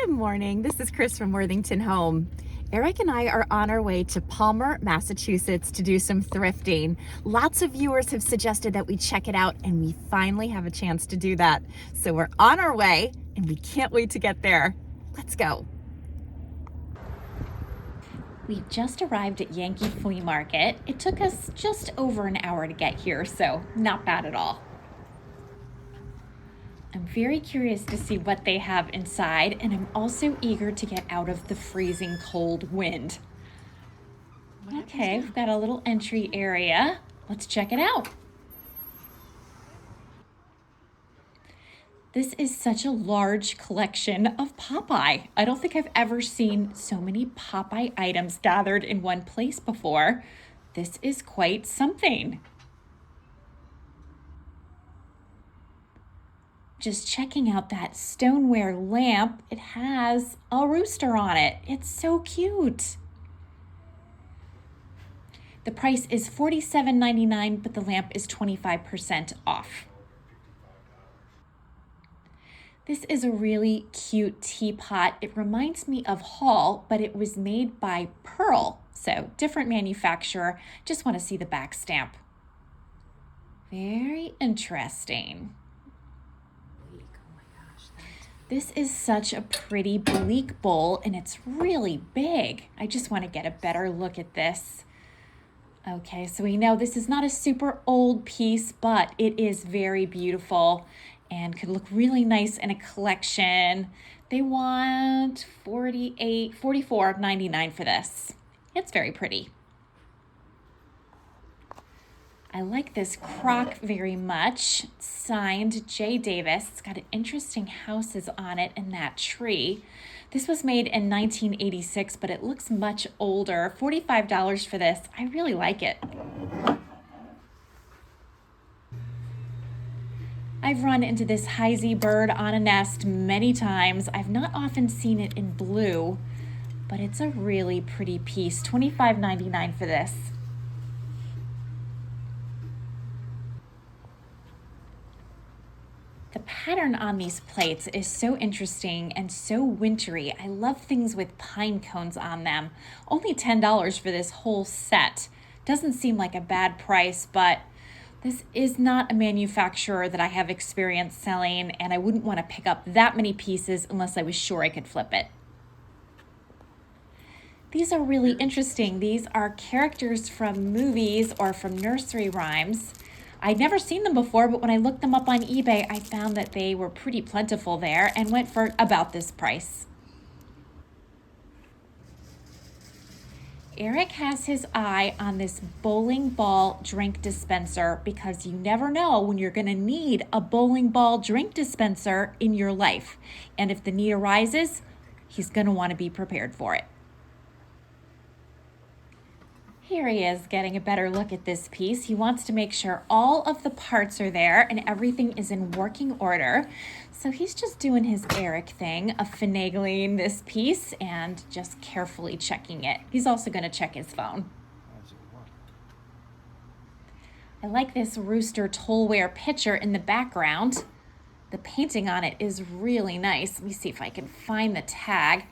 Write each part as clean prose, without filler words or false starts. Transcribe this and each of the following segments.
Good morning. This is Chris from Worthington Home. Eric and I are on our way to Palmer, Massachusetts to do some thrifting. Lots of viewers have suggested that we check it out, and we finally have a chance to do that. So we're on our way, and we can't wait to get there. Let's go. We just arrived at Yankee Flea Market. It took us just over an hour to get here, so not bad at all. I'm very curious to see what they have inside, and I'm also eager to get out of the freezing cold wind. Okay, we've got a little entry area. Let's check it out. This is such a large collection of Popeye. I don't think I've ever seen so many Popeye items gathered in one place before. This is quite something. Just checking out that stoneware lamp. It has a rooster on it. It's so cute. The price is $47.99, but the lamp is 25% off. This is a really cute teapot. It reminds me of Hall, but it was made by Pearl, so different manufacturer. Just want to see the back stamp. Very interesting. This is such a pretty bleak bowl, and it's really big. I just want to get a better look at this. Okay, so we know this is not a super old piece, but it is very beautiful and could look really nice in a collection. They want $44.99 for this. It's very pretty. I like this crock very much. It's signed J. Davis. It's got interesting houses on it and that tree. This was made in 1986, but it looks much older. $45 for this. I really like it. I've run into this Heisey bird on a nest many times. I've not often seen it in blue, but it's a really pretty piece. $25.99 for this. The pattern on these plates is so interesting and so wintry. I love things with pine cones on them. Only $10 for this whole set. Doesn't seem like a bad price, but this is not a manufacturer that I have experience selling, and I wouldn't want to pick up that many pieces unless I was sure I could flip it. These are really interesting. These are characters from movies or from nursery rhymes. I'd never seen them before, but when I looked them up on eBay, I found that they were pretty plentiful there and went for about this price. Eric has his eye on this bowling ball drink dispenser because you never know when you're going to need a bowling ball drink dispenser in your life. And if the need arises, he's going to want to be prepared for it. Here he is getting a better look at this piece. He wants to make sure all of the parts are there and everything is in working order. So he's just doing his Eric thing of finagling this piece and just carefully checking it. He's also going to check his phone. I like this rooster tollware picture in the background. The painting on it is really nice. Let me see if I can find the tag.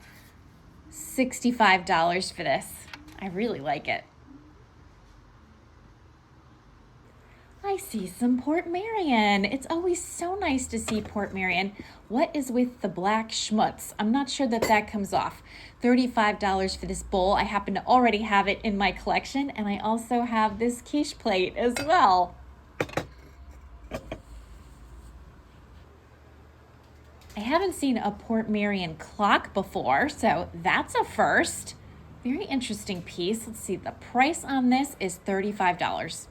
$65 for this. I really like it. I see some Port Marion. It's always so nice to see Port Marion. What is with the black schmutz? I'm not sure that comes off. $35 for this bowl. I happen to already have it in my collection, and I also have this quiche plate as well. I haven't seen a Port Marion clock before, so that's a first. Very interesting piece. Let's see, the price on this is $35.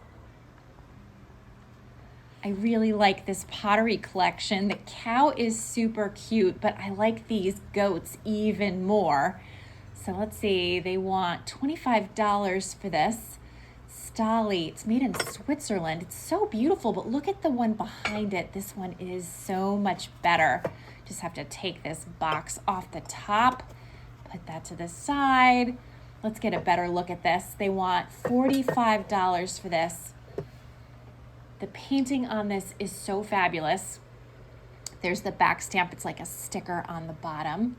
I really like this pottery collection. The cow is super cute, but I like these goats even more. So let's see, they want $25 for this. Stali, it's made in Switzerland. It's so beautiful, but look at the one behind it. This one is so much better. Just have to take this box off the top, put that to the side. Let's get a better look at this. They want $45 for this. The painting on this is so fabulous. There's the back stamp. It's like a sticker on the bottom.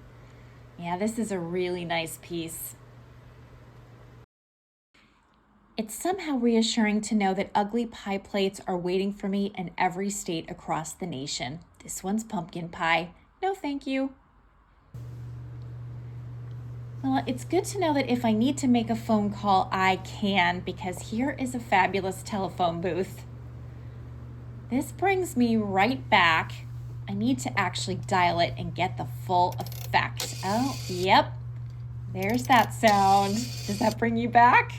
Yeah, this is a really nice piece. It's somehow reassuring to know that ugly pie plates are waiting for me in every state across the nation. This one's pumpkin pie. No, thank you. Well, it's good to know that if I need to make a phone call, I can, because here is a fabulous telephone booth. This brings me right back. I need to actually dial it and get the full effect. Oh, yep. There's that sound. Does that bring you back?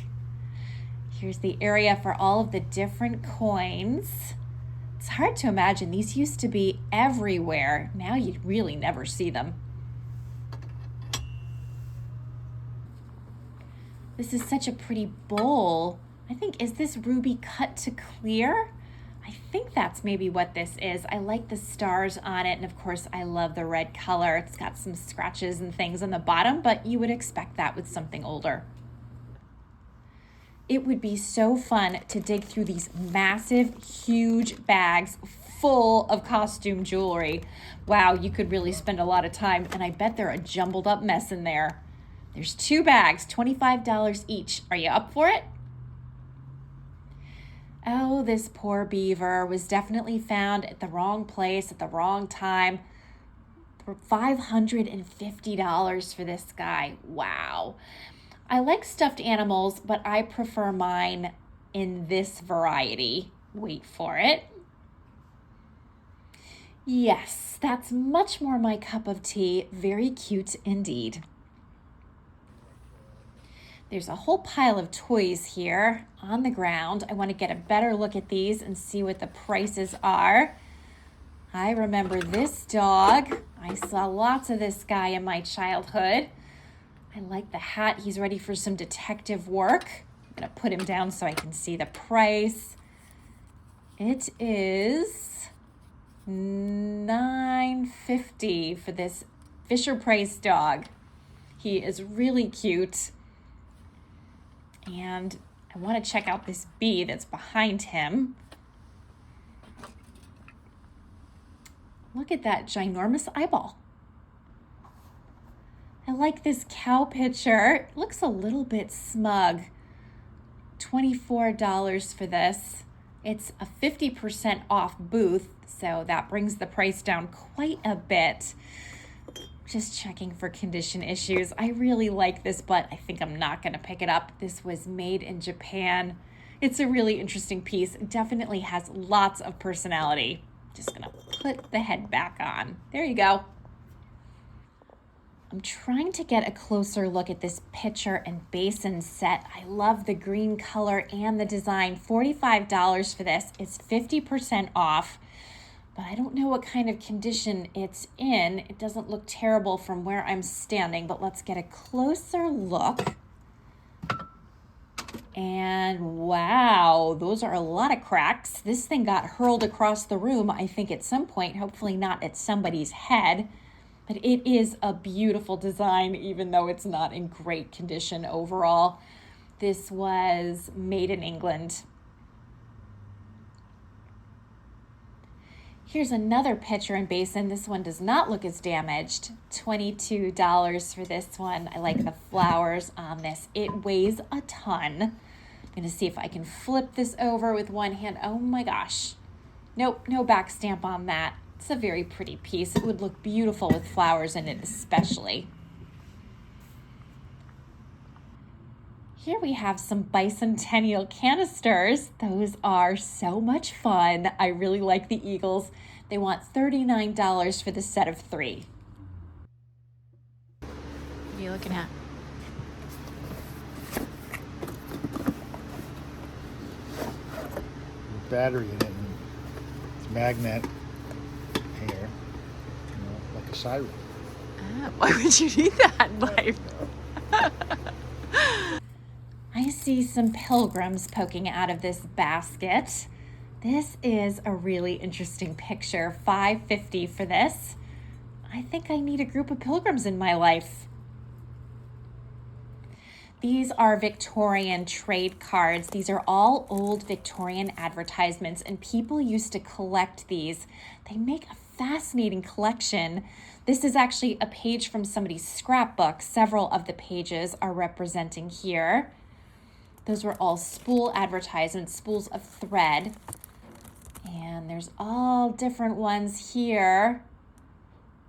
Here's the area for all of the different coins. It's hard to imagine. These used to be everywhere. Now you really never see them. This is such a pretty bowl. I think, is this ruby cut to clear? I think that's maybe what this is. I like the stars on it, and of course I love the red color. It's got some scratches and things on the bottom, but you would expect that with something older. It would be so fun to dig through these massive, huge bags full of costume jewelry. Wow, you could really spend a lot of time, and I bet they're a jumbled up mess in there. There's 2 bags, $25 each. Are you up for it? Oh, this poor beaver was definitely found at the wrong place at the wrong time. For $550 for this guy. Wow. I like stuffed animals, but I prefer mine in this variety. Wait for it. Yes, that's much more my cup of tea. Very cute indeed. There's a whole pile of toys here on the ground. I want to get a better look at these and see what the prices are. I remember this dog. I saw lots of this guy in my childhood. I like the hat. He's ready for some detective work. I'm going to put him down so I can see the price. It is $9.50 for this Fisher Price dog. He is really cute. And I want to check out this bee that's behind him. Look at that ginormous eyeball. I like this cow picture. It looks a little bit smug. $24 for this. It's a 50% off booth, so that brings the price down quite a bit. Just checking for condition issues. I really like this, but I think I'm not going to pick it up. This was made in Japan. It's a really interesting piece. It definitely has lots of personality. Just going to put the head back on. There you go. I'm trying to get a closer look at this pitcher and basin set. I love the green color and the design. $45 for this. It's 50% off, but I don't know what kind of condition it's in. It doesn't look terrible from where I'm standing, but let's get a closer look. And wow, those are a lot of cracks. This thing got hurled across the room, I think at some point, hopefully not at somebody's head. But it is a beautiful design, even though it's not in great condition overall. This was made in England. Here's another pitcher and basin. This one does not look as damaged. $22 for this one. I like the flowers on this. It weighs a ton. I'm going to see if I can flip this over with one hand. Oh my gosh. Nope, no back stamp on that. It's a very pretty piece. It would look beautiful with flowers in it especially. Here we have some bicentennial canisters. Those are so much fun. I really like the eagles. They want $39 for the set of 3. What are you looking at? Battery in it and it's magnet here, like a siren. Why would you need that in life? I see some pilgrims poking out of this basket. This is a really interesting picture. $5.50 for this. I think I need a group of pilgrims in my life. These are Victorian trade cards. These are all old Victorian advertisements, and people used to collect these. They make a fascinating collection. This is actually a page from somebody's scrapbook. Several of the pages are representing here. Those were all spool advertisements, spools of thread. And there's all different ones here.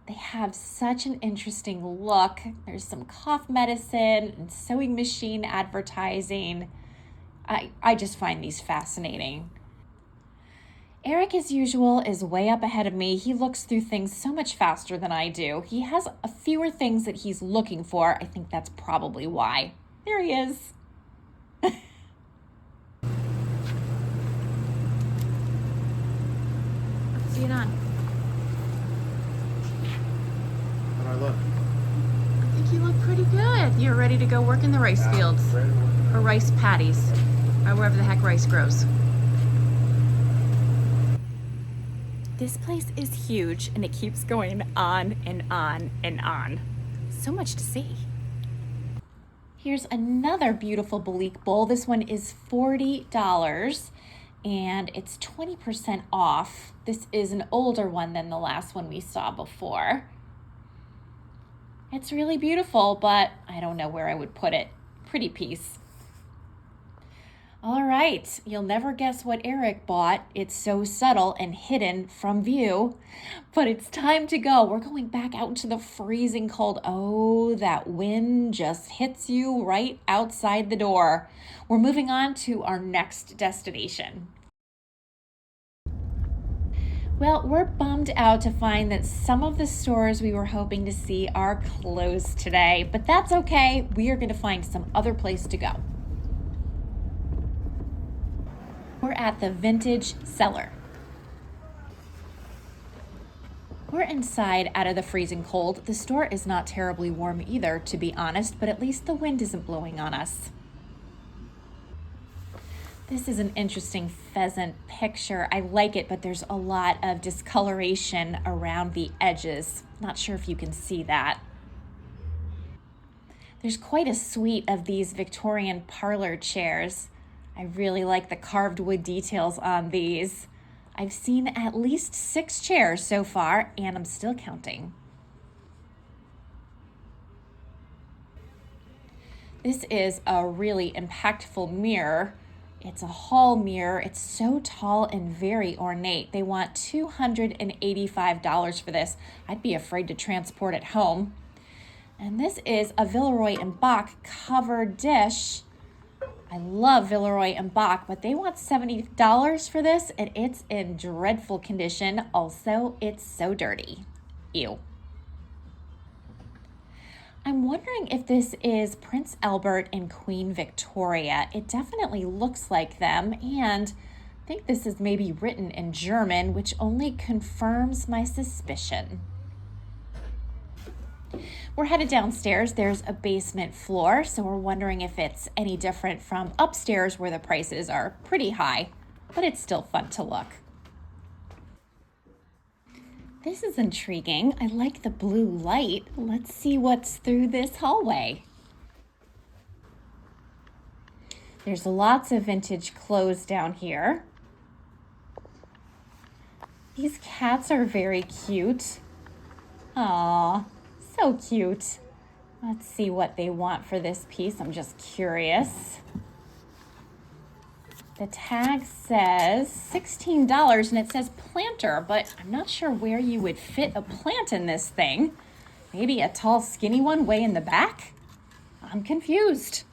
They have such an interesting look. There's some cough medicine and sewing machine advertising. I just find these fascinating. Eric, as usual, is way up ahead of me. He looks through things so much faster than I do. He has a fewer things that he's looking for. I think that's probably why. There he is. Let's see it on. How do I look? I think you look pretty good. You're ready to go work in the rice fields. Or rice paddies. Or wherever the heck rice grows. This place is huge and it keeps going on and on and on. So much to see. Here's another beautiful Belique bowl. This one is $40 and it's 20% off. This is an older one than the last one we saw before. It's really beautiful, but I don't know where I would put it. Pretty piece. All right, you'll never guess what Eric bought. It's so subtle and hidden from view, but it's time to go. We're going back out into the freezing cold. Oh, that wind just hits you right outside the door. We're moving on to our next destination. Well, we're bummed out to find that some of the stores we were hoping to see are closed today, but that's okay. We are going to find some other place to go. We're at the vintage cellar. We're inside out of the freezing cold. The store is not terribly warm either, to be honest, but at least the wind isn't blowing on us. This is an interesting pheasant picture. I like it, but there's a lot of discoloration around the edges. Not sure if you can see that. There's quite a suite of these Victorian parlor chairs. I really like the carved wood details on these. I've seen at least 6 chairs so far, and I'm still counting. This is a really impactful mirror. It's a hall mirror. It's so tall and very ornate. They want $285 for this. I'd be afraid to transport it home. And this is a Villeroy and Boch covered dish. I love Villeroy and Boch, but they want $70 for this, and it's in dreadful condition. Also, it's so dirty. Ew. I'm wondering if this is Prince Albert and Queen Victoria. It definitely looks like them, and I think this is maybe written in German, which only confirms my suspicion. We're headed downstairs. There's a basement floor, so we're wondering if it's any different from upstairs where the prices are pretty high, but it's still fun to look. This is intriguing. I like the blue light. Let's see what's through this hallway. There's lots of vintage clothes down here. These cats are very cute. Aww. So cute. Let's see what they want for this piece. I'm just curious. The tag says $16 and it says planter, but I'm not sure where you would fit a plant in this thing. Maybe a tall, skinny one way in the back? I'm confused.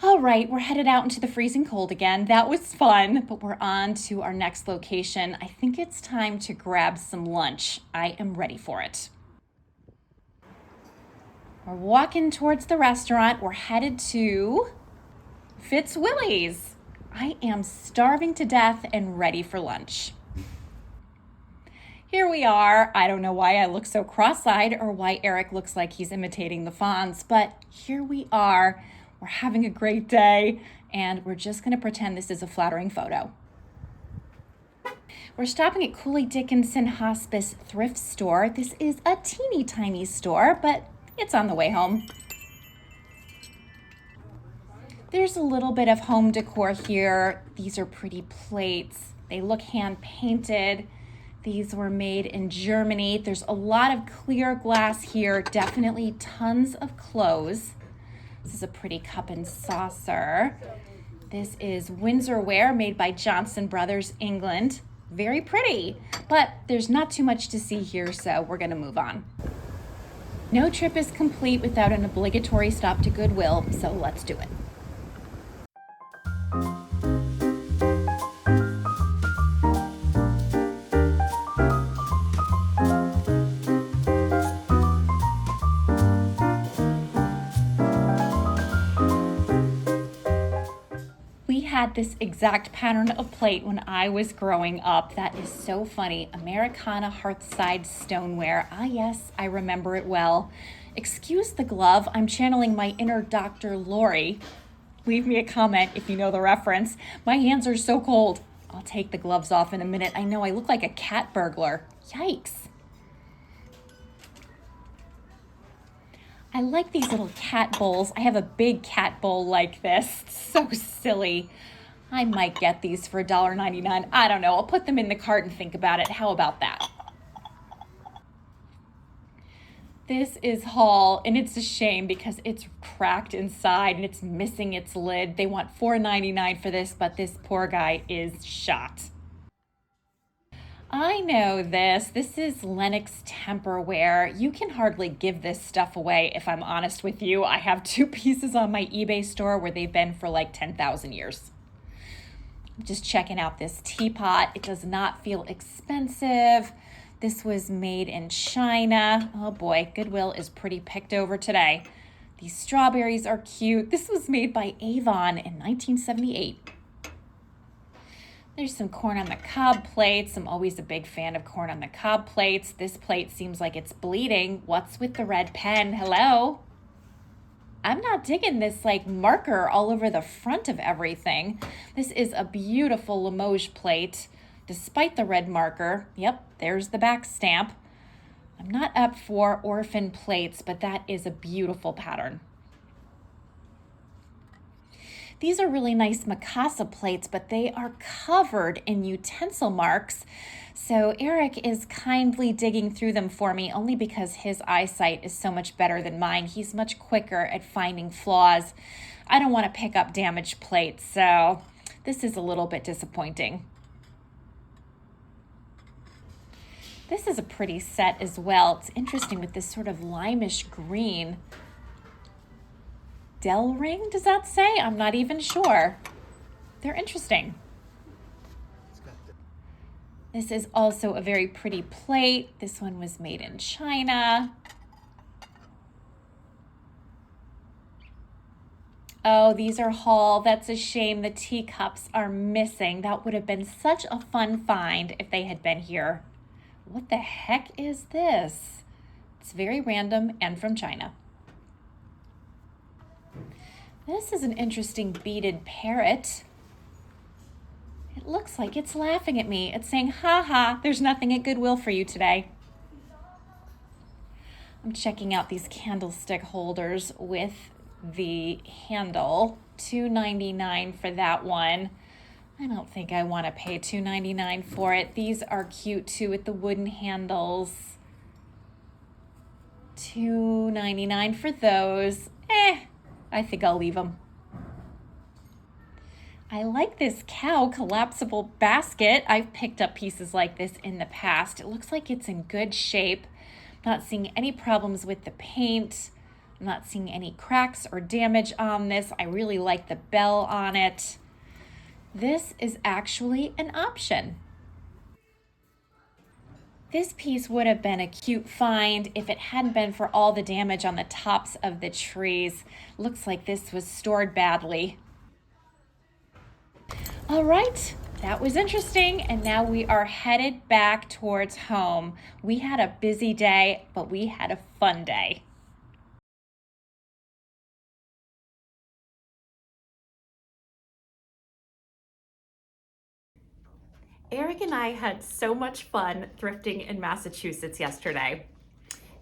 All right, we're headed out into the freezing cold again. That was fun, but we're on to our next location. I think it's time to grab some lunch. I am ready for it. We're walking towards the restaurant. We're headed to Fitzwilly's. I am starving to death and ready for lunch. Here we are. I don't know why I look so cross-eyed or why Eric looks like he's imitating the Fonz, but here we are. We're having a great day, and we're just going to pretend this is a flattering photo. We're stopping at Cooley Dickinson Hospice thrift store. This is a teeny tiny store, but it's on the way home. There's a little bit of home decor here. These are pretty plates. They look hand painted. These were made in Germany. There's a lot of clear glass here, definitely tons of clothes. This is a pretty cup and saucer. This is Windsor ware made by Johnson Brothers, England. Very pretty, but there's not too much to see here, so we're gonna move on. No trip is complete without an obligatory stop to Goodwill, so let's do it. We had this exact pattern of plate when I was growing up. That is so funny. Americana hearthside stoneware. Ah, yes, I remember it well. Excuse the glove. I'm channeling my inner Dr. Lori. Leave me a comment if you know the reference. My hands are so cold. I'll take the gloves off in a minute. I know I look like a cat burglar. Yikes. I like these little cat bowls. I have a big cat bowl like this. It's so silly. I might get these for $1.99. I don't know. I'll put them in the cart and think about it. How about that? This is Haul, and it's a shame because it's cracked inside and it's missing its lid. They want $4.99 for this, but this poor guy is shot. I know this. This is Lennox Temperware. You can hardly give this stuff away, if I'm honest with you. I have 2 pieces on my eBay store where they've been for like 10,000 years. I'm just checking out this teapot. It does not feel expensive. This was made in China. Oh boy, Goodwill is pretty picked over today. These strawberries are cute. This was made by Avon in 1978. There's some corn on the cob plates. I'm always a big fan of corn on the cob plates. This plate seems like it's bleeding. What's with the red pen? Hello? I'm not digging this like marker all over the front of everything. This is a beautiful Limoges plate, despite the red marker. Yep, there's the back stamp. I'm not up for orphan plates, but that is a beautiful pattern. These are really nice Mikasa plates, but they are covered in utensil marks. So Eric is kindly digging through them for me only because his eyesight is so much better than mine. He's much quicker at finding flaws. I don't want to pick up damaged plates, so this is a little bit disappointing. This is a pretty set as well. It's interesting with this sort of limeish green. Dell ring, does that say? I'm not even sure. They're interesting. This is also a very pretty plate. This one was made in China. Oh, these are Haul. That's a shame the teacups are missing. That would have been such a fun find if they had been here. What the heck is this? It's very random and from China. This is an interesting beaded parrot. It looks like it's laughing at me. It's saying, ha ha, there's nothing at Goodwill for you today. I'm checking out these candlestick holders with the handle. $2.99 for that one. I don't think I want to pay $2.99 for it. These are cute too with the wooden handles. $2.99 for those. I think I'll leave them. I like this cow collapsible basket. I've picked up pieces like this in the past. It looks like it's in good shape. I'm not seeing any problems with the paint. I'm not seeing any cracks or damage on this. I really like the bell on it. This is actually an option. This piece would have been a cute find if it hadn't been for all the damage on the tops of the trees. Looks like this was stored badly. All right, that was interesting, and now we are headed back towards home. We had a busy day, but we had a fun day. Eric and I had so much fun thrifting in Massachusetts yesterday.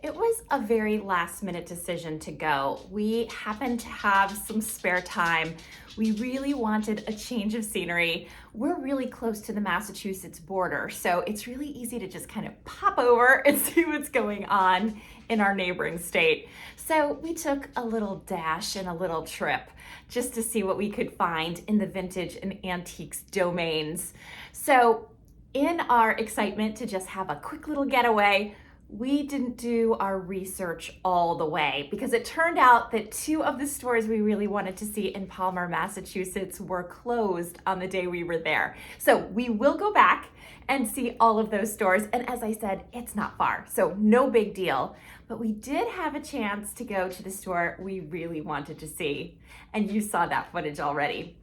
It was a very last minute decision to go. We happened to have some spare time. We really wanted a change of scenery. We're really close to the Massachusetts border, so it's really easy to just kind of pop over and see what's going on in our neighboring state. So we took a little dash and a little trip just to see what we could find in the vintage and antiques domains. So in our excitement to just have a quick little getaway, we didn't do our research all the way because it turned out that 2 of the stores we really wanted to see in Palmer, Massachusetts were closed on the day we were there. So we will go back and see all of those stores. And as I said, it's not far, so no big deal. But we did have a chance to go to the store we really wanted to see. And you saw that footage already.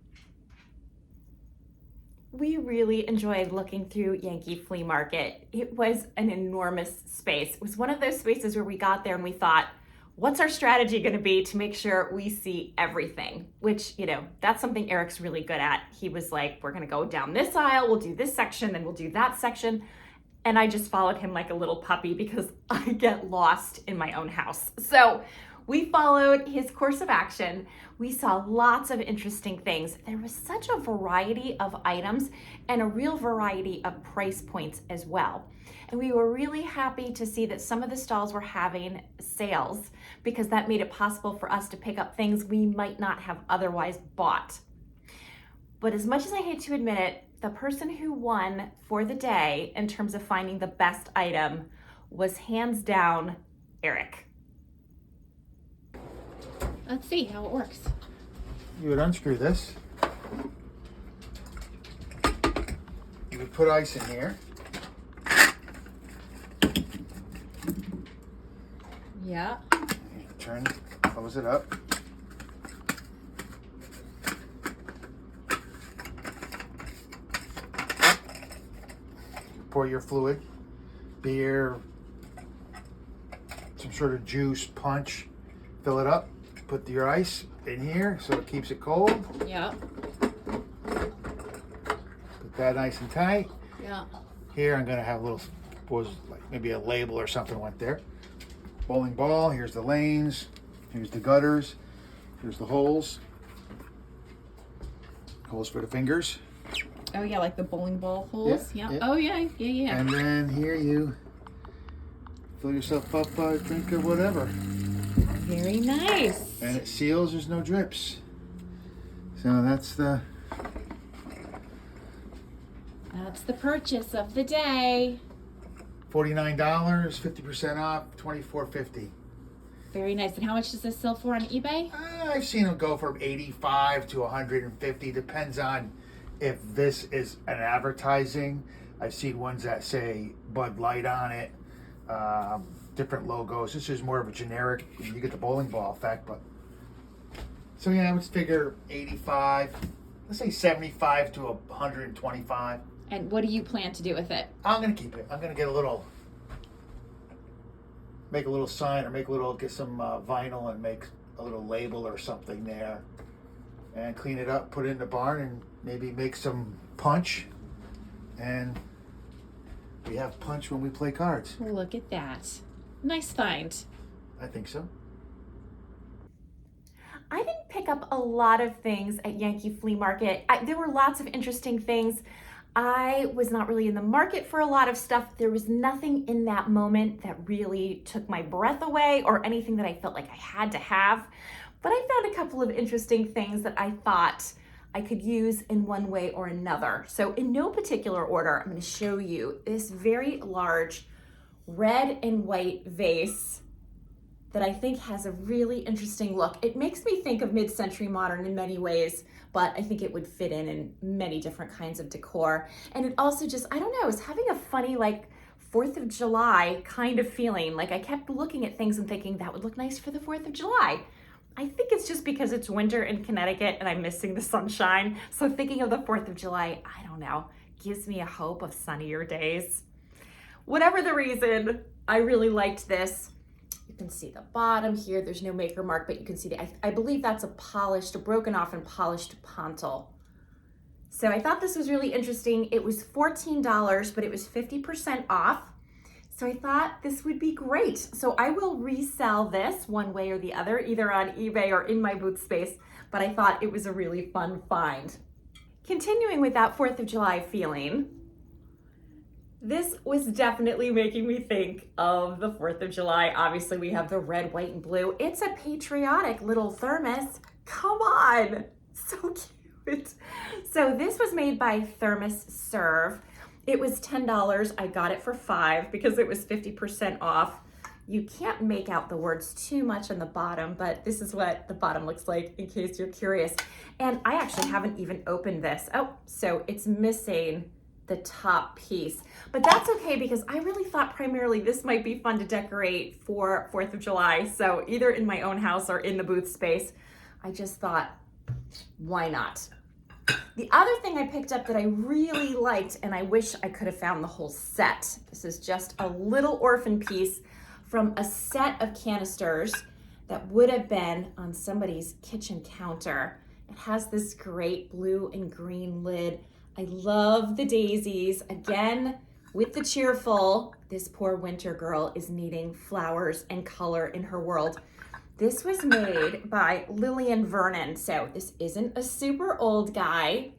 We really enjoyed looking through Yankee Flea Market. It was an enormous space. It was one of those spaces where we got there and we thought, what's our strategy gonna be to make sure we see everything? Which, that's something Eric's really good at. He was like, we're gonna go down this aisle, we'll do this section, then we'll do that section. And I just followed him like a little puppy because I get lost in my own house. So we followed his course of action. We saw lots of interesting things. There was such a variety of items and a real variety of price points as well. And we were really happy to see that some of the stalls were having sales because that made it possible for us to pick up things we might not have otherwise bought. But as much as I hate to admit it, the person who won for the day in terms of finding the best item was hands down Eric. Let's see how it works. You would unscrew this. You would put ice in here. Yeah. Close it up. Pour your fluid, beer, some sort of juice, punch, fill it up. Put your ice in here so it keeps it cold. Yeah. Put that nice and tight. Yeah. Here I'm gonna have a little, like maybe a label or something went there. Bowling ball, here's the lanes, here's the gutters, here's the holes. Holes for the fingers. Oh yeah, like the bowling ball holes. Yeah. Oh yeah. And then here you fill yourself up a drink of whatever. Very nice. And it seals, there's no drips. So that's the purchase of the day. $49, 50% off, $24.50. Very nice. And how much does this sell for on eBay? I've seen them go from 85 to 150. Depends on if this is an advertising. I've seen ones that say Bud Light on it, different logos. This is more of a generic, you get the bowling ball effect, but. So yeah, I would figure 85, let's say 75 to 125. And what do you plan to do with it? I'm gonna keep it. I'm gonna get make a little sign or get some vinyl and make a little label or something there. And clean it up, put it in the barn, and maybe make some punch. And we have punch when we play cards. Look at that. Nice find. I think so. I didn't pick up a lot of things at Yankee Flea Market. There were lots of interesting things. I was not really in the market for a lot of stuff. There was nothing in that moment that really took my breath away or anything that I felt like I had to have. But I found a couple of interesting things that I thought I could use in one way or another. So in no particular order, I'm going to show you this very large red and white vase that I think has a really interesting look. It makes me think of mid-century modern in many ways, but I think it would fit in many different kinds of decor. And it also just, I don't know, it's having a funny like 4th of July kind of feeling. Like I kept looking at things and thinking that would look nice for the 4th of July. I think it's just because it's winter in Connecticut and I'm missing the sunshine. So thinking of the 4th of July, I don't know, gives me a hope of sunnier days. Whatever the reason, I really liked this. You can see the bottom here. There's no maker mark, but you can see I believe that's a broken off and polished pontil. So I thought this was really interesting. It was $14, but it was 50% off. So I thought this would be great. So I will resell this one way or the other, either on eBay or in my booth space, but I thought it was a really fun find. Continuing with that 4th of July feeling, this was definitely making me think of the 4th of July. Obviously we have the red, white, and blue. It's a patriotic little thermos. Come on, so cute. So this was made by Thermos Serve. It was $10. I got it for $5 because it was 50% off. You can't make out the words too much on the bottom, but this is what the bottom looks like in case you're curious. And I actually haven't even opened this. Oh, so it's missing the top piece, but that's okay because I really thought primarily this might be fun to decorate for 4th of July. So either in my own house or in the booth space, I just thought, why not? The other thing I picked up that I really liked, and I wish I could have found the whole set. This is just a little orphan piece from a set of canisters that would have been on somebody's kitchen counter. It has this great blue and green lid. I love the daisies. Again, with the cheerful, this poor winter girl is needing flowers and color in her world. This was made by Lillian Vernon, so this isn't a super old guy,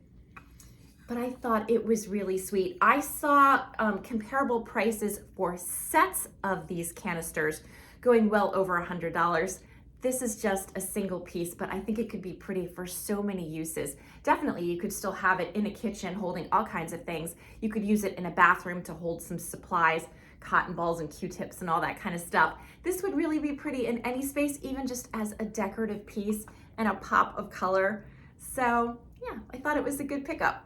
but I thought it was really sweet. I saw comparable prices for sets of these canisters going well over $100. This is just a single piece, but I think it could be pretty for so many uses. Definitely, you could still have it in a kitchen holding all kinds of things. You could use it in a bathroom to hold some supplies, cotton balls and Q-tips and all that kind of stuff. This would really be pretty in any space, even just as a decorative piece and a pop of color. So yeah, I thought it was a good pickup.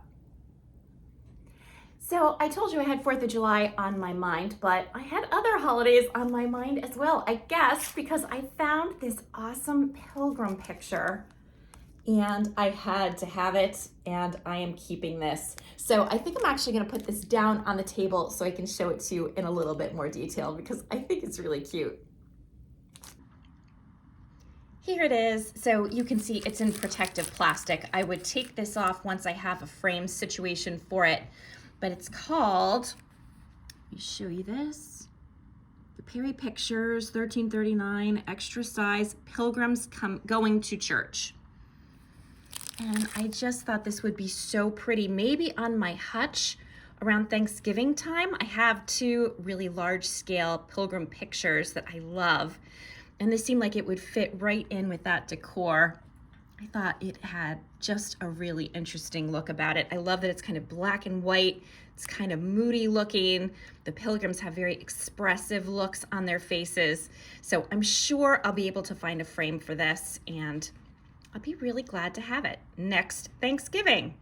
So I told you I had 4th of July on my mind, but I had other holidays on my mind as well, I guess, because I found this awesome pilgrim picture and I had to have it, and I am keeping this. So I think I'm actually gonna put this down on the table so I can show it to you in a little bit more detail because I think it's really cute. Here it is. So you can see it's in protective plastic. I would take this off once I have a frame situation for it, but it's called, let me show you this. The Perry Pictures, $13.39, extra size, Pilgrims Going to Church. And I just thought this would be so pretty, maybe on my hutch around Thanksgiving time. I have 2 really large scale pilgrim pictures that I love, and this seemed like it would fit right in with that decor. I thought it had just a really interesting look about it. I love that it's kind of black and white. It's kind of moody looking. The pilgrims have very expressive looks on their faces. So I'm sure I'll be able to find a frame for this, and I'll be really glad to have it next Thanksgiving.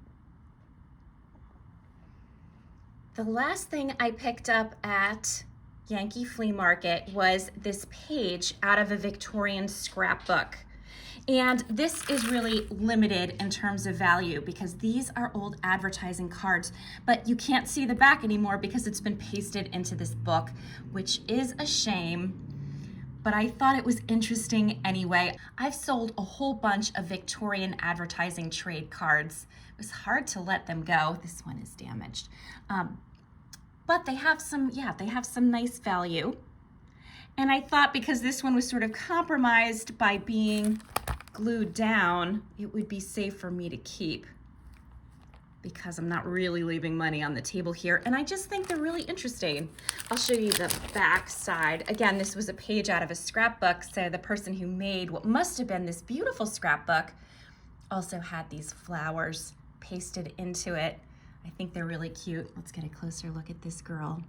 The last thing I picked up at Yankee Flea Market was this page out of a Victorian scrapbook. And this is really limited in terms of value because these are old advertising cards, but you can't see the back anymore because it's been pasted into this book, which is a shame. But I thought it was interesting anyway. I've sold a whole bunch of Victorian advertising trade cards. It was hard to let them go. This one is damaged. But they have some nice value. And I thought because this one was sort of compromised by being glued down, it would be safe for me to keep because I'm not really leaving money on the table here. And I just think they're really interesting. I'll show you the back side. Again, this was a page out of a scrapbook. So the person who made what must have been this beautiful scrapbook also had these flowers pasted into it. I think they're really cute. Let's get a closer look at this girl.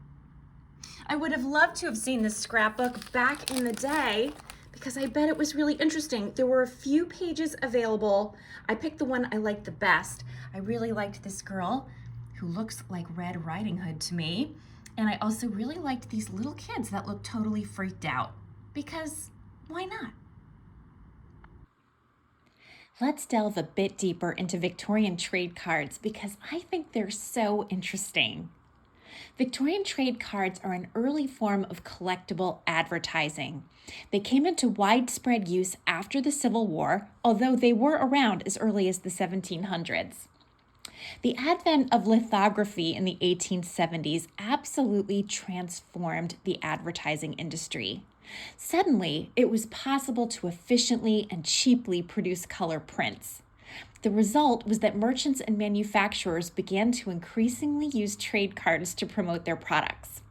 I would have loved to have seen this scrapbook back in the day because I bet it was really interesting. There were a few pages available. I picked the one I liked the best. I really liked this girl who looks like Red Riding Hood to me. And I also really liked these little kids that look totally freaked out because why not? Let's delve a bit deeper into Victorian trade cards because I think they're so interesting. Victorian trade cards are an early form of collectible advertising. They came into widespread use after the Civil War, although they were around as early as the 1700s. The advent of lithography in the 1870s absolutely transformed the advertising industry. Suddenly, it was possible to efficiently and cheaply produce color prints. The result was that merchants and manufacturers began to increasingly use trade cards to promote their products.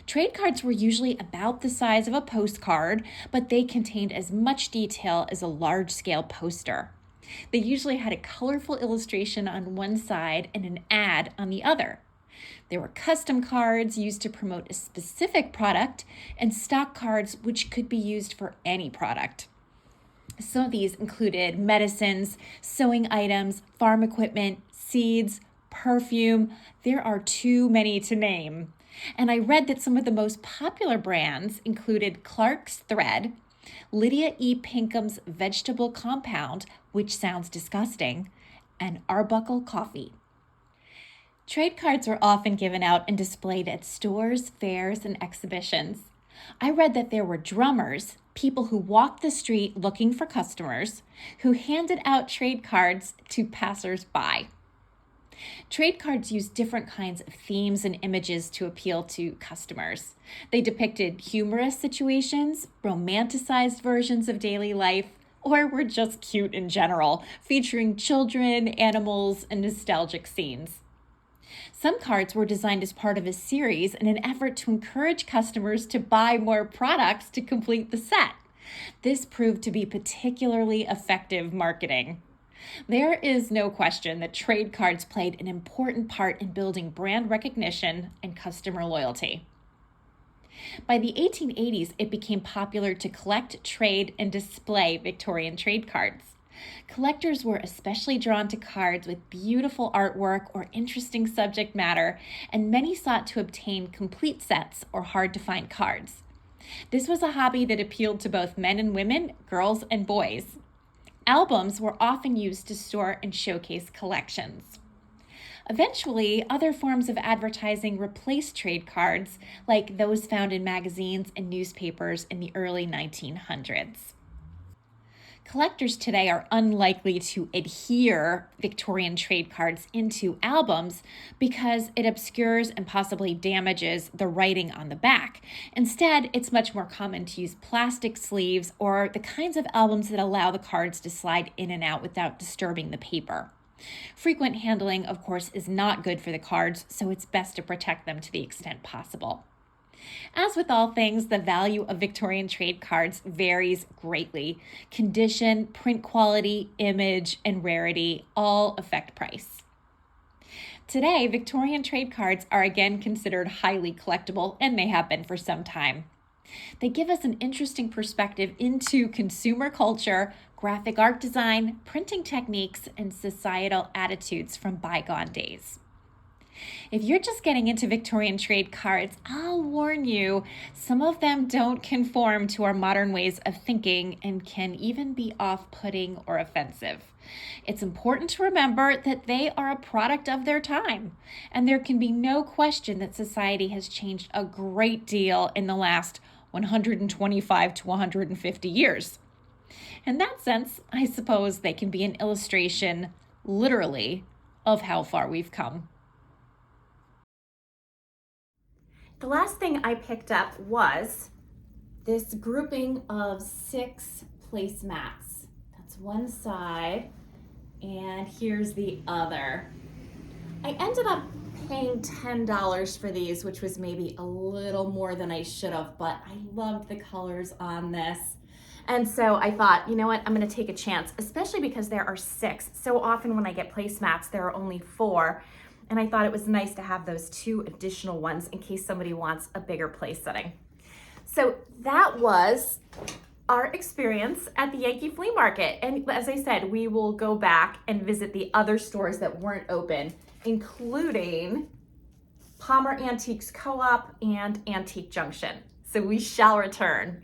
Trade cards were usually about the size of a postcard, but they contained as much detail as a large-scale poster. They usually had a colorful illustration on one side and an ad on the other. There were custom cards used to promote a specific product and stock cards which could be used for any product. Some of these included medicines, sewing items, farm equipment, seeds, perfume. There are too many to name. And I read that some of the most popular brands included Clark's Thread, Lydia E. Pinkham's Vegetable Compound, which sounds disgusting, and Arbuckle Coffee. Trade cards were often given out and displayed at stores, fairs, and exhibitions. I read that there were drummers, people who walked the street looking for customers, who handed out trade cards to passers-by. Trade cards used different kinds of themes and images to appeal to customers. They depicted humorous situations, romanticized versions of daily life, or were just cute in general, featuring children, animals, and nostalgic scenes. Some cards were designed as part of a series in an effort to encourage customers to buy more products to complete the set. This proved to be particularly effective marketing. There is no question that trade cards played an important part in building brand recognition and customer loyalty. By the 1880s, it became popular to collect, trade, and display Victorian trade cards. Collectors were especially drawn to cards with beautiful artwork or interesting subject matter, and many sought to obtain complete sets or hard-to-find cards. This was a hobby that appealed to both men and women, girls and boys. Albums were often used to store and showcase collections. Eventually, other forms of advertising replaced trade cards, like those found in magazines and newspapers in the early 1900s. Collectors today are unlikely to adhere Victorian trade cards into albums because it obscures and possibly damages the writing on the back. Instead, it's much more common to use plastic sleeves or the kinds of albums that allow the cards to slide in and out without disturbing the paper. Frequent handling, of course, is not good for the cards, so it's best to protect them to the extent possible. As with all things, the value of Victorian trade cards varies greatly. Condition, print quality, image, and rarity all affect price. Today, Victorian trade cards are again considered highly collectible, and they have been for some time. They give us an interesting perspective into consumer culture, graphic art design, printing techniques, and societal attitudes from bygone days. If you're just getting into Victorian trade cards, I'll warn you, some of them don't conform to our modern ways of thinking and can even be off-putting or offensive. It's important to remember that they are a product of their time, and there can be no question that society has changed a great deal in the last 125 to 150 years. In that sense, I suppose they can be an illustration, literally, of how far we've come. The last thing I picked up was this grouping of 6 placemats. That's one side, and here's the other. I ended up paying $10 for these, which was maybe a little more than I should have, but I loved the colors on this. And so I thought, you know what, I'm gonna take a chance, especially because there are 6. So often when I get placemats, there are only 4. And I thought it was nice to have those 2 additional ones in case somebody wants a bigger place setting. So that was our experience at the Yankee flea market. And as I said, we will go back and visit the other stores that weren't open, including Palmer Antiques Co-op and Antique Junction. So we shall return.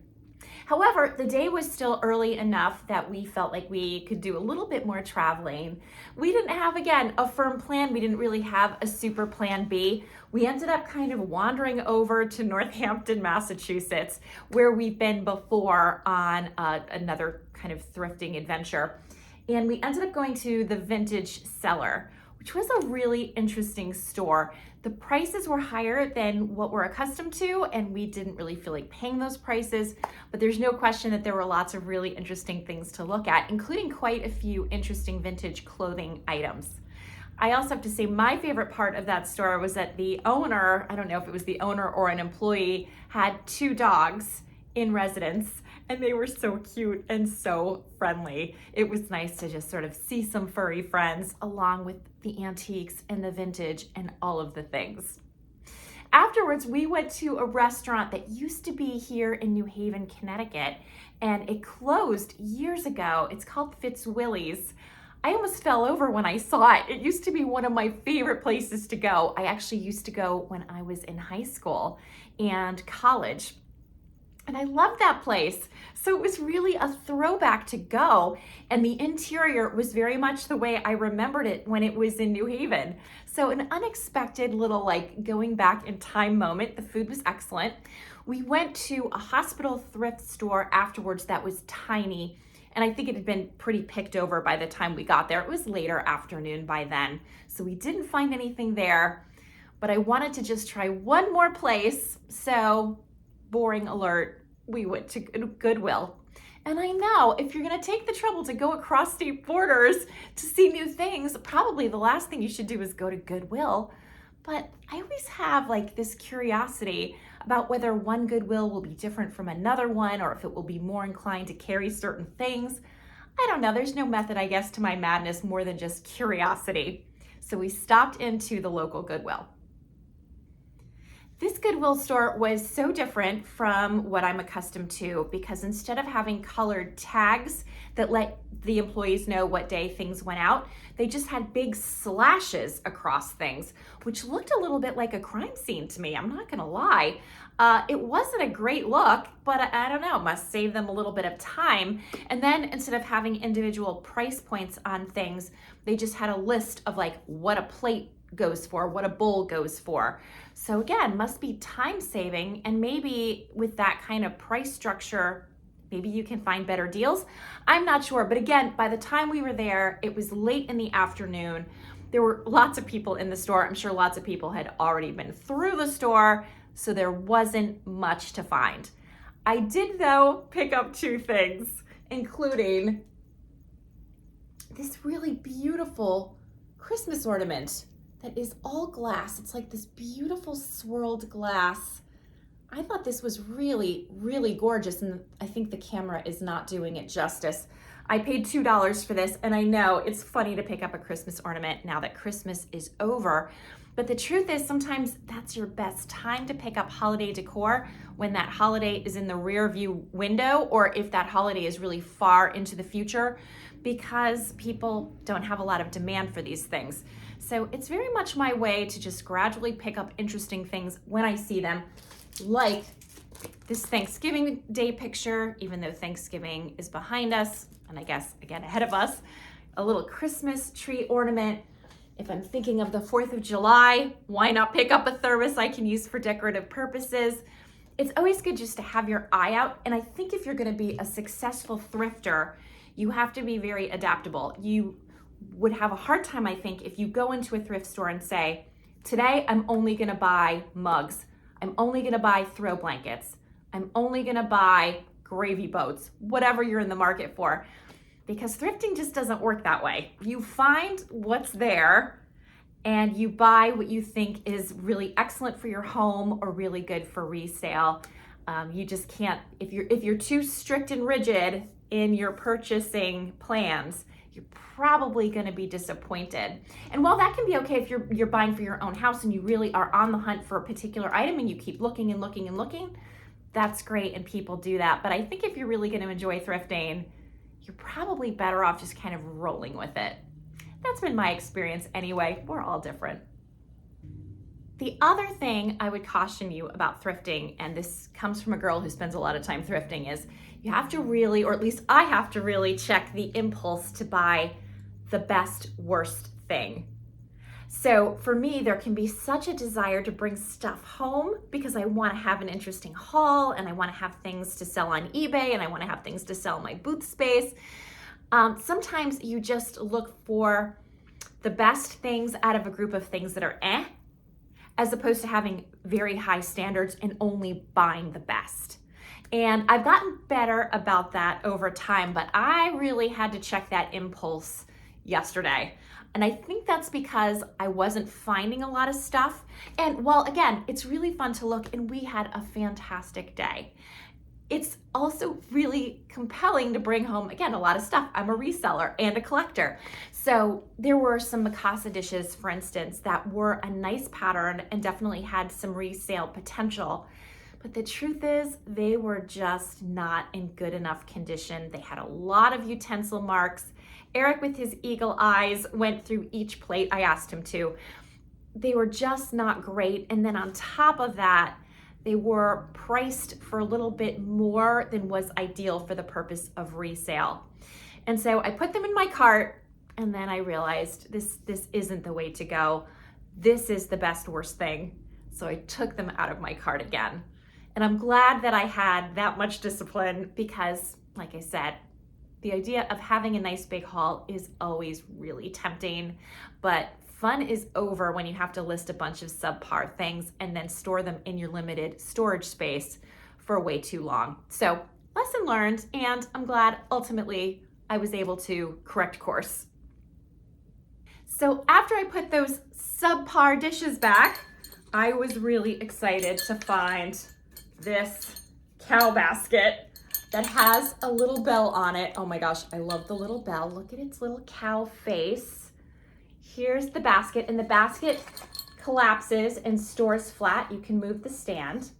However, the day was still early enough that we felt like we could do a little bit more traveling. We didn't have, again, a firm plan. We didn't really have a super plan B. We ended up kind of wandering over to Northampton, Massachusetts, where we've been before on another kind of thrifting adventure. And we ended up going to the vintage cellar, which was a really interesting store. The prices were higher than what we're accustomed to, and we didn't really feel like paying those prices, but there's no question that there were lots of really interesting things to look at, including quite a few interesting vintage clothing items. I also have to say my favorite part of that store was that the owner, I don't know if it was the owner or an employee, had 2 dogs in residence, and they were so cute and so friendly. It was nice to just sort of see some furry friends along with the antiques and the vintage and all of the things. Afterwards, we went to a restaurant that used to be here in New Haven, Connecticut, and it closed years ago. It's called Fitzwilly's. I almost fell over when I saw it. It used to be one of my favorite places to go. I actually used to go when I was in high school and college. And I loved that place. So it was really a throwback to go. And the interior was very much the way I remembered it when it was in New Haven. So an unexpected little like going back in time moment. The food was excellent. We went to a hospital thrift store afterwards that was tiny. And I think it had been pretty picked over by the time we got there. It was later afternoon by then. So we didn't find anything there. But I wanted to just try one more place. So boring alert, we went to Goodwill. And I know if you're gonna take the trouble to go across state borders to see new things, probably the last thing you should do is go to Goodwill. But I always have like this curiosity about whether one Goodwill will be different from another one, or if it will be more inclined to carry certain things. I don't know, there's no method, I guess, to my madness more than just curiosity. So we stopped into the local Goodwill. This Goodwill store was so different from what I'm accustomed to because instead of having colored tags that let the employees know what day things went out, they just had big slashes across things, which looked a little bit like a crime scene to me. I'm not gonna lie. It wasn't a great look, but I don't know, must save them a little bit of time. And then instead of having individual price points on things, they just had a list of like what a plate goes for, what a bowl goes for. So again, must be time saving, and maybe with that kind of price structure, maybe you can find better deals. I'm not sure, but again, by the time we were there, it was late in the afternoon. There were lots of people in the store. I'm sure lots of people had already been through the store, so there wasn't much to find. I did though pick up 2 things, including this really beautiful Christmas ornament that is all glass. It's like this beautiful swirled glass. I thought this was really, really gorgeous, and I think the camera is not doing it justice. I paid $2 for this, and I know it's funny to pick up a Christmas ornament now that Christmas is over, but the truth is sometimes that's your best time to pick up holiday decor, when that holiday is in the rear view window, or if that holiday is really far into the future, because people don't have a lot of demand for these things. So it's very much my way to just gradually pick up interesting things when I see them, like this Thanksgiving Day picture, even though Thanksgiving is behind us, and I guess again ahead of us, a little Christmas tree ornament. If I'm thinking of the 4th of July, why not pick up a thermos I can use for decorative purposes? It's always good just to have your eye out, and I think if you're gonna be a successful thrifter, you have to be very adaptable. You would have a hard time, I think, if you go into a thrift store and say, today I'm only gonna buy mugs, I'm only gonna buy throw blankets, I'm only gonna buy gravy boats, whatever you're in the market for, because thrifting just doesn't work that way. You find what's there and you buy what you think is really excellent for your home or really good for resale. You just can't, if you're too strict and rigid in your purchasing plans, you're probably going to be disappointed. And while that can be okay if you're buying for your own house and you really are on the hunt for a particular item and you keep looking and looking and looking, that's great and people do that. But I think if you're really going to enjoy thrifting, you're probably better off just kind of rolling with it. That's been my experience anyway. We're all different. The other thing I would caution you about thrifting, and this comes from a girl who spends a lot of time thrifting, is you have to really, or at least I have to really check the impulse to buy the best, worst thing. So for me, there can be such a desire to bring stuff home because I want to have an interesting haul and I want to have things to sell on eBay and I want to have things to sell in my booth space. Sometimes you just look for the best things out of a group of things that are as opposed to having very high standards and only buying the best. And I've gotten better about that over time, but I really had to check that impulse yesterday. And I think that's because I wasn't finding a lot of stuff. And well, again, it's really fun to look, and we had a fantastic day. It's also really compelling to bring home, again, a lot of stuff. I'm a reseller and a collector. So there were some Mikasa dishes, for instance, that were a nice pattern and definitely had some resale potential. But the truth is, they were just not in good enough condition. They had a lot of utensil marks. Eric, with his eagle eyes, went through each plate. I asked him to. They were just not great. And then on top of that, they were priced for a little bit more than was ideal for the purpose of resale. And so I put them in my cart, and then I realized this isn't the way to go. This is the best worst thing. So I took them out of my cart again. And I'm glad that I had that much discipline because, like I said, the idea of having a nice big haul is always really tempting, but fun is over when you have to list a bunch of subpar things and then store them in your limited storage space for way too long. So lesson learned, and I'm glad ultimately I was able to correct course. So after I put those subpar dishes back, I was really excited to find this cow basket that has a little bell on it. Oh my gosh, I love the little bell. Look at its little cow face. Here's the basket, and the basket collapses and stores flat. You can move the stand,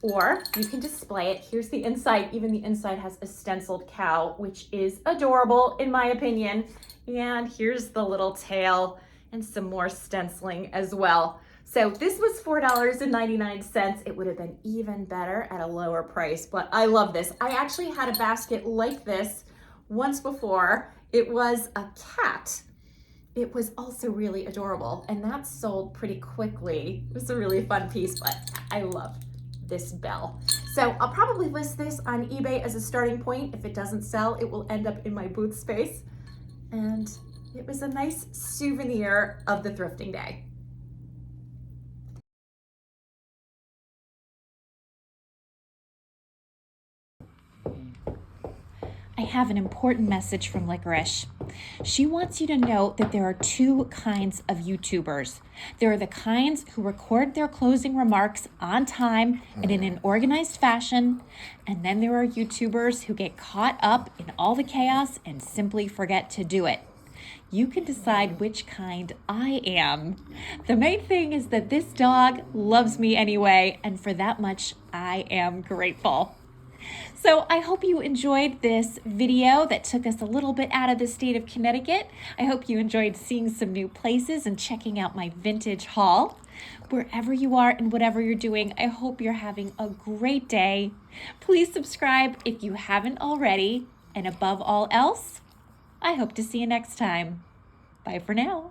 or you can display it. Here's the inside. Even the inside has a stenciled cow, which is adorable in my opinion. And here's the little tail and some more stenciling as well. So this was $4.99. It would have been even better at a lower price, but I love this. I actually had a basket like this once before. It was a cat. It was also really adorable, and that sold pretty quickly. It was a really fun piece, but I love this bell. So I'll probably list this on eBay as a starting point. If it doesn't sell, it will end up in my booth space. And it was a nice souvenir of the thrifting day. I have an important message from Licorice. She wants you to know that there are two kinds of YouTubers. There are the kinds who record their closing remarks on time and in an organized fashion, and then there are YouTubers who get caught up in all the chaos and simply forget to do it. You can decide which kind I am. The main thing is that this dog loves me anyway, and for that much, I am grateful. So I hope you enjoyed this video that took us a little bit out of the state of Connecticut. I hope you enjoyed seeing some new places and checking out my vintage haul. Wherever you are and whatever you're doing, I hope you're having a great day. Please subscribe if you haven't already. And above all else, I hope to see you next time. Bye for now.